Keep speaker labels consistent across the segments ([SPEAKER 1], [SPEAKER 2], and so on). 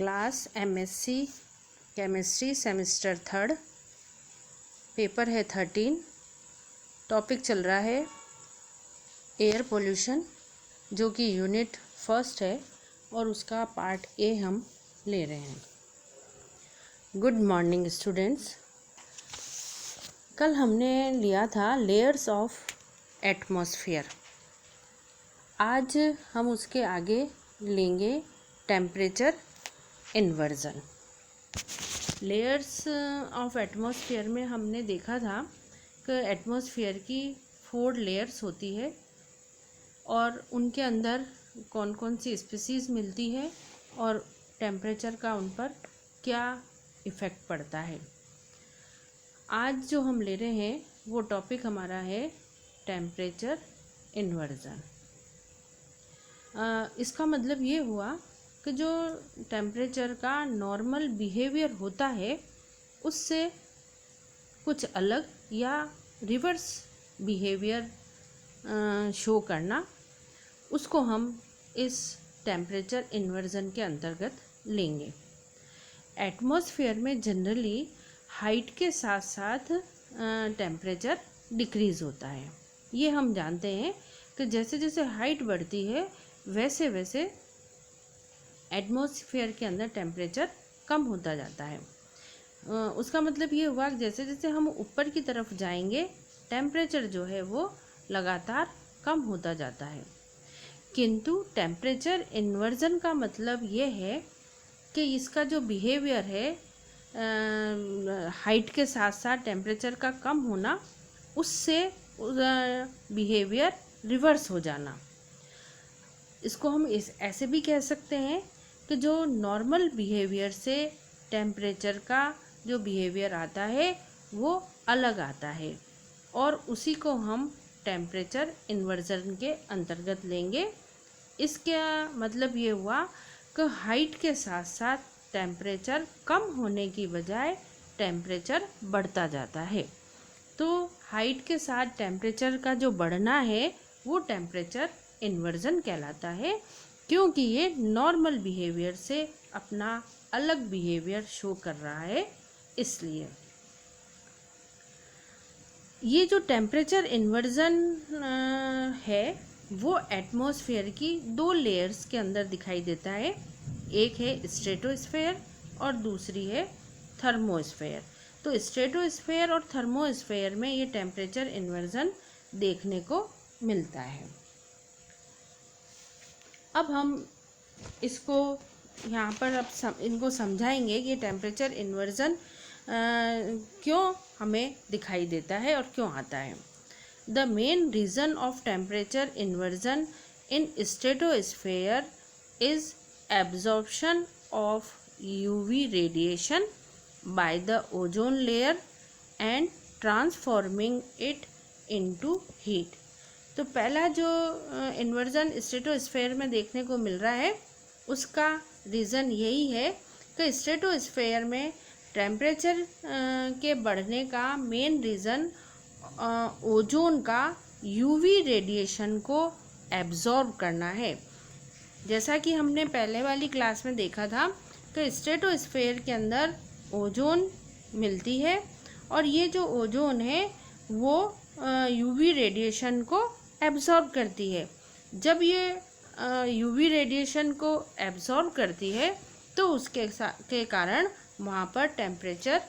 [SPEAKER 1] Class MSc chemistry semester 3, paper है 13। Topic चल रहा है एयर पोल्यूशन, जो कि यूनिट 1 है और उसका पार्ट ए हम ले रहे हैं। Good morning students. कल हमने लिया था लेयर्स ऑफ एटमॉस्फेयर। आज हम उसके आगे लेंगे temperature inversion. Layers of atmosphere में हमने देखा था कि एटमॉस्फेयर की 4 लेयर्स होती है और उनके अंदर कौन कौन सी स्पीसीज़ मिलती है और टेम्परेचर का उन पर क्या इफ़ेक्ट पड़ता है। आज जो हम ले रहे हैं वो टॉपिक हमारा है टेम्परेचर इन्वर्जन। इसका मतलब ये हुआ कि जो टेम्परेचर का नॉर्मल बिहेवियर होता है उससे कुछ अलग या रिवर्स बिहेवियर शो करना, उसको हम इस टेम्परेचर इन्वर्जन के अंतर्गत लेंगे। एटमॉस्फेयर में जनरली हाइट के साथ साथ टेम्परेचर डिक्रीज़ होता है। ये हम जानते हैं कि जैसे जैसे हाइट बढ़ती है वैसे वैसे एटमॉस्फेयर के अंदर टेम्परेचर कम होता जाता है। उसका मतलब ये हुआ कि जैसे जैसे हम ऊपर की तरफ जाएंगे टेम्परेचर जो है वो लगातार कम होता जाता है। किंतु टेम्परेचर इन्वर्जन का मतलब ये है कि इसका जो बिहेवियर है हाइट के साथ साथ टेम्परेचर का कम होना, उससे बिहेवियर रिवर्स हो जाना। इसको हम ऐसे भी कह सकते हैं कि जो नॉर्मल बिहेवियर से टेम्परेचर का जो बिहेवियर आता है वो अलग आता है और उसी को हम टेम्परेचर इन्वर्जन के अंतर्गत लेंगे। इसका मतलब ये हुआ कि हाइट के साथ साथ टेम्परेचर कम होने की बजाय टेम्परेचर बढ़ता जाता है। तो हाइट के साथ टेम्परेचर का जो बढ़ना है वो टेम्परेचर इन्वर्जन कहलाता है, क्योंकि ये नॉर्मल बिहेवियर से अपना अलग बिहेवियर शो कर रहा है। इसलिए ये जो टेम्परेचर इन्वर्जन है वो एटमॉस्फेयर की 2 लेयर्स के अंदर दिखाई देता है। एक है स्ट्रेटोस्फेयर और दूसरी है थर्मोस्फेयर। तो स्ट्रेटोस्फेयर और थर्मोस्फेयर में ये टेम्परेचर इन्वर्जन देखने को मिलता है। अब हम इसको यहाँ पर इनको समझाएंगे कि टेम्परेचर इन्वर्जन क्यों हमें दिखाई देता है और क्यों आता है। The main reason of temperature inversion in stratosphere is absorption of UV radiation by the ozone layer and transforming it into heat। तो पहला जो इन्वर्जन स्ट्रेटोस्फेयर में देखने को मिल रहा है उसका रीज़न यही है कि स्ट्रेटोस्फेयर में टेम्परेचर के बढ़ने का मेन रीज़न ओजोन का यूवी रेडिएशन को एब्जॉर्ब करना है। जैसा कि हमने पहले वाली क्लास में देखा था कि स्ट्रेटोस्फेयर के अंदर ओजोन मिलती है और ये जो ओजोन है वो यूवी रेडिएशन को एब्जॉर्ब करती है। जब ये यूवी रेडिएशन को एब्जॉर्ब करती है तो उसके के कारण वहाँ पर टेम्परेचर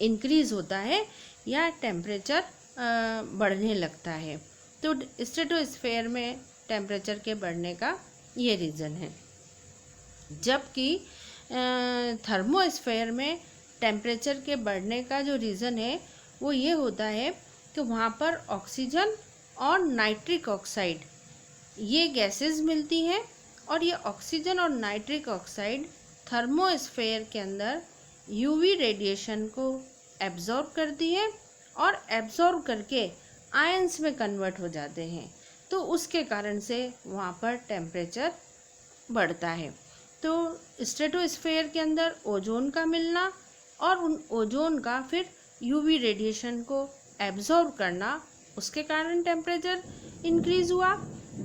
[SPEAKER 1] इंक्रीज़ होता है या टेम्परेचर बढ़ने लगता है। तो स्ट्रेटोस्फेयर में टेम्परेचर के बढ़ने का ये रीज़न है। जबकि थर्मोस्फेयर में टेम्परेचर के बढ़ने का जो रीज़न है वो ये होता है कि वहाँ पर ऑक्सीजन और नाइट्रिक ऑक्साइड ये गैसेस मिलती हैं और ये ऑक्सीजन और नाइट्रिक ऑक्साइड थर्मोस्फेयर के अंदर यूवी रेडिएशन को एब्जॉर्ब करती है और एब्जॉर्ब करके आयंस में कन्वर्ट हो जाते हैं। तो उसके कारण से वहाँ पर टेम्परेचर बढ़ता है। तो स्ट्रेटोस्फेयर के अंदर ओजोन का मिलना और उन ओजोन का फिर यूवी रेडिएशन को एब्जॉर्ब करना, उसके कारण टेम्परेचर इंक्रीज़ हुआ।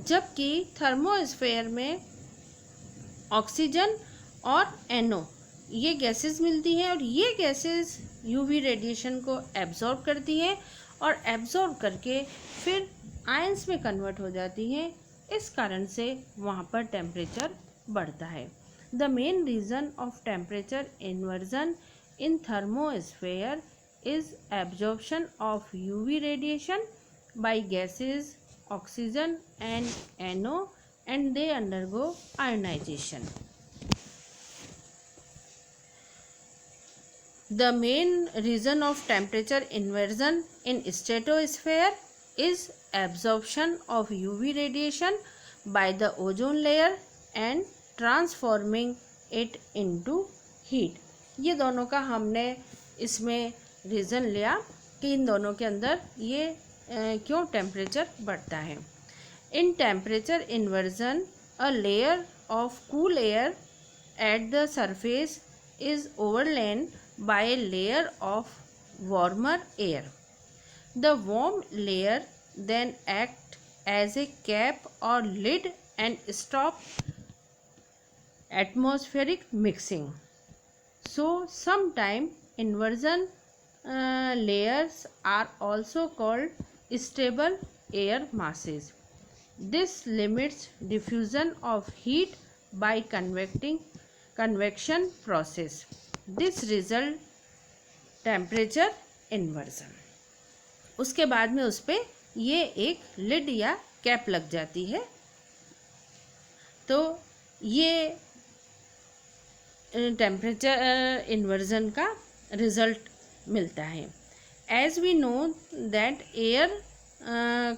[SPEAKER 1] जबकि थर्मोस्फेयर में ऑक्सीजन और NO, ये गैसेस मिलती हैं और ये गैसेस यूवी रेडिएशन को एब्जॉर्ब करती हैं और एब्जॉर्ब करके फिर आयंस में कन्वर्ट हो जाती हैं। इस कारण से वहाँ पर टेम्परेचर बढ़ता है। The main reason of temperature inversion in thermosphere is absorption of UV radiation by gases oxygen and NO and they undergo ionization. The main reason of temperature inversion in stratosphere is absorption of UV radiation by the ozone layer and transforming it into heat. ये दोनों का हमने इसमें reason लिया कि इन दोनों के अंदर ये क्यों टेम्परेचर बढ़ता है। In temperature inversion, a layer of cool air at the surface is overlain by a layer of warmer air. The warm layer then acts as a cap or lid and stop atmospheric mixing. So, sometime inversion layers are also called stable air masses. This limits diffusion of heat by convection process. This result temperature inversion. उसके बाद में उस पर ये एक lid या cap लग जाती है, तो ये टेम्परेचर इन्वर्जन का रिजल्ट मिलता है। As we know that air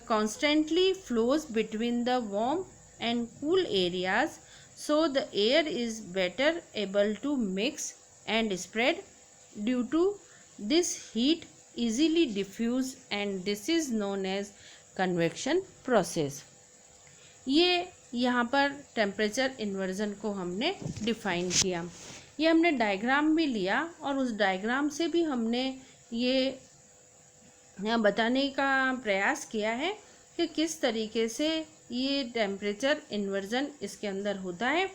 [SPEAKER 1] constantly flows between the warm and cool areas, so the air is better able to mix and spread. Due to this, heat easily diffuse and this is known as convection process. ये यहाँ पर temperature inversion को हमने define किया। ये हमने diagram भी लिया और उस डायग्राम से भी हमने ये बताने का प्रयास किया है कि किस तरीके से ये टेम्परेचर इन्वर्जन इसके अंदर होता है।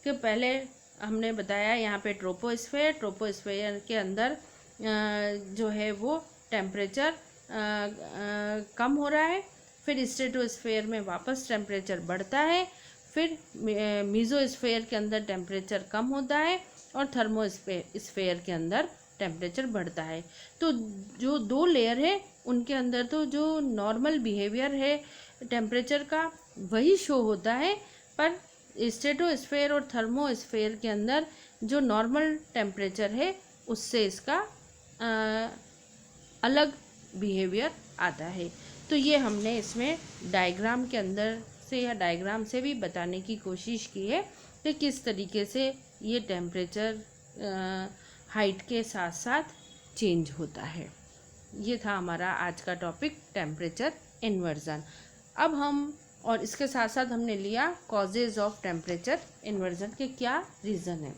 [SPEAKER 1] कि पहले हमने बताया यहाँ पे ट्रोपोस्फेयर के अंदर जो है वो टेम्परेचर कम हो रहा है, फिर स्ट्रेटोस्फेयर में वापस टेम्परेचर बढ़ता है, फिर मीजोस्फेयर के अंदर टेम्परेचर कम होता है और थर्मोस्फेयर के अंदर टेम्परेचर बढ़ता है। तो जो दो लेयर है उनके अंदर तो जो नॉर्मल बिहेवियर है टेम्परेचर का वही शो होता है, पर स्ट्रेटोस्फेयर और थर्मोस्फेयर के अंदर जो नॉर्मल टेम्परेचर है उससे इसका अलग बिहेवियर आता है। तो ये हमने इसमें डायग्राम के अंदर से या डायग्राम से भी बताने की कोशिश की है कि किस तरीके से ये टेम्परेचर हाइट के साथ साथ चेंज होता है। ये था हमारा आज का टॉपिक टेम्परेचर इन्वर्जन। अब हम और इसके साथ साथ हमने लिया कॉजेज ऑफ टेम्परेचर इन्वर्जन के क्या रीज़न है।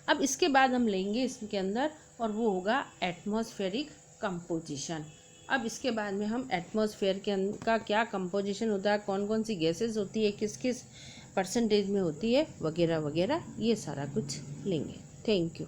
[SPEAKER 1] अब इसके बाद हम लेंगे इसके अंदर और वो होगा एटमॉस्फेरिक कंपोजिशन। अब इसके बाद में हम एटमॉस्फेयर का क्या कंपोजिशन होता है, कौन कौन सी गैसेस होती है, किस किस परसेंटेज में होती है, वगैरह वगैरह, ये सारा कुछ लेंगे। Thank you.